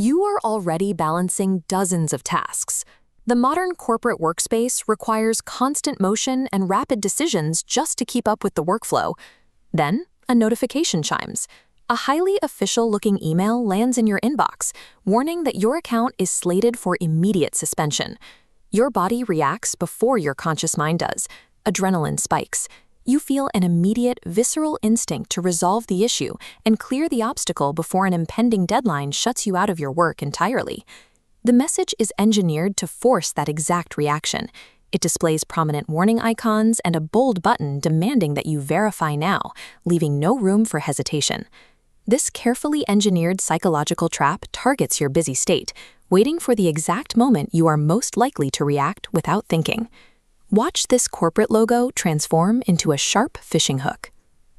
You are already balancing dozens of tasks. The modern corporate workspace requires constant motion and rapid decisions just to keep up with the workflow. Then, a notification chimes. A highly official-looking email lands in your inbox, warning that your account is slated for immediate suspension. Your body reacts before your conscious mind does. Adrenaline spikes. You feel an immediate, visceral instinct to resolve the issue and clear the obstacle before an impending deadline shuts you out of your work entirely. The message is engineered to force that exact reaction. It displays prominent warning icons and a bold button demanding that you verify now, leaving no room for hesitation. This carefully engineered psychological trap targets your busy state, waiting for the exact moment you are most likely to react without thinking. Watch this corporate logo transform into a sharp phishing hook.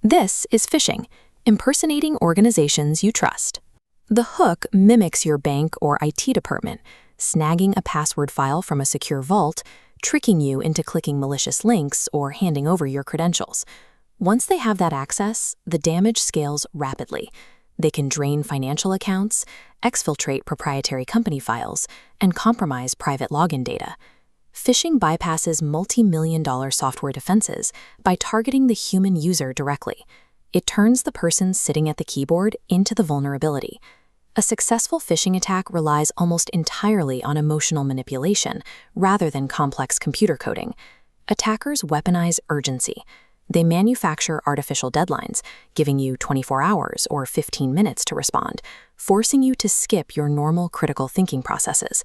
This is phishing, impersonating organizations you trust. The hook mimics your bank or IT department, snagging a password file from a secure vault, tricking you into clicking malicious links or handing over your credentials. Once they have that access, the damage scales rapidly. They can drain financial accounts, exfiltrate proprietary company files, and compromise private login data. Phishing bypasses multi-million-dollar software defenses by targeting the human user directly. It turns the person sitting at the keyboard into the vulnerability. A successful phishing attack relies almost entirely on emotional manipulation rather than complex computer coding. Attackers weaponize urgency. They manufacture artificial deadlines, giving you 24 hours or 15 minutes to respond, forcing you to skip your normal critical thinking processes.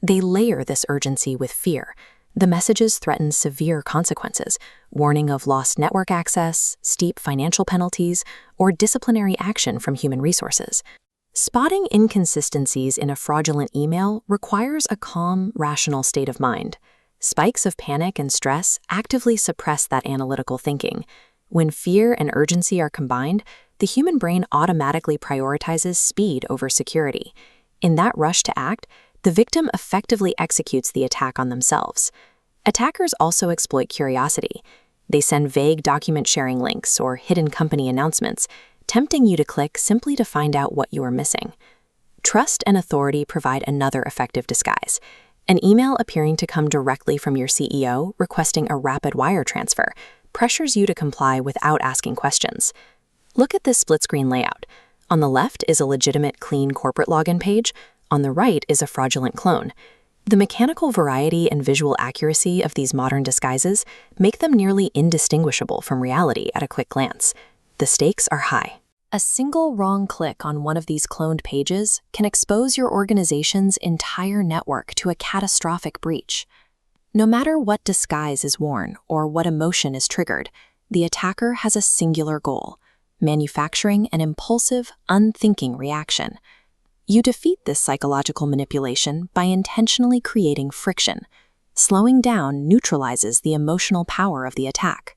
They layer this urgency with fear. The messages threaten severe consequences, warning of lost network access, steep financial penalties, or disciplinary action from human resources. Spotting inconsistencies in a fraudulent email requires a calm, rational state of mind. Spikes of panic and stress actively suppress that analytical thinking. When fear and urgency are combined, the human brain automatically prioritizes speed over security. In that rush to act, the victim effectively executes the attack on themselves. Attackers also exploit curiosity. They send vague document-sharing links or hidden company announcements, tempting you to click simply to find out what you are missing. Trust and authority provide another effective disguise. An email appearing to come directly from your CEO requesting a rapid wire transfer pressures you to comply without asking questions. Look at this split-screen layout. On the left is a legitimate, clean corporate login page. On the right is a fraudulent clone. The mechanical variety and visual accuracy of these modern disguises make them nearly indistinguishable from reality at a quick glance. The stakes are high. A single wrong click on one of these cloned pages can expose your organization's entire network to a catastrophic breach. No matter what disguise is worn or what emotion is triggered, the attacker has a singular goal: manufacturing an impulsive, unthinking reaction. You defeat this psychological manipulation by intentionally creating friction. Slowing down neutralizes the emotional power of the attack.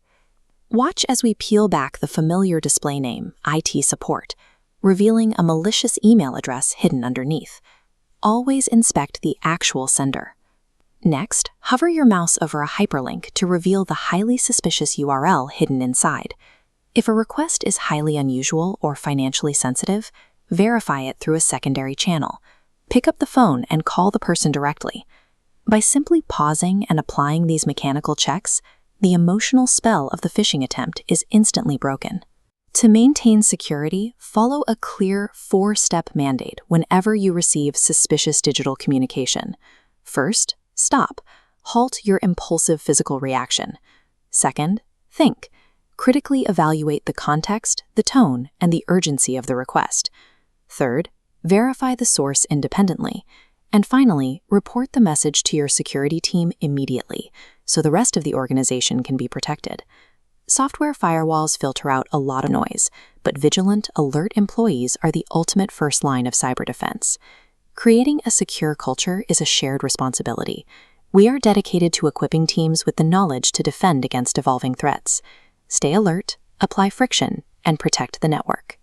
Watch as we peel back the familiar display name, IT support, revealing a malicious email address hidden underneath. Always inspect the actual sender. Next, hover your mouse over a hyperlink to reveal the highly suspicious URL hidden inside. If a request is highly unusual or financially sensitive, verify it through a secondary channel. Pick up the phone and call the person directly. By simply pausing and applying these mechanical checks, the emotional spell of the phishing attempt is instantly broken. To maintain security, follow a clear 4-step mandate whenever you receive suspicious digital communication. First, stop. Halt your impulsive physical reaction. Second, think. Critically evaluate the context, the tone, and the urgency of the request. Third, verify the source independently. And finally, report the message to your security team immediately, so the rest of the organization can be protected. Software firewalls filter out a lot of noise, but vigilant, alert employees are the ultimate first line of cyber defense. Creating a secure culture is a shared responsibility. We are dedicated to equipping teams with the knowledge to defend against evolving threats. Stay alert, apply friction, and protect the network.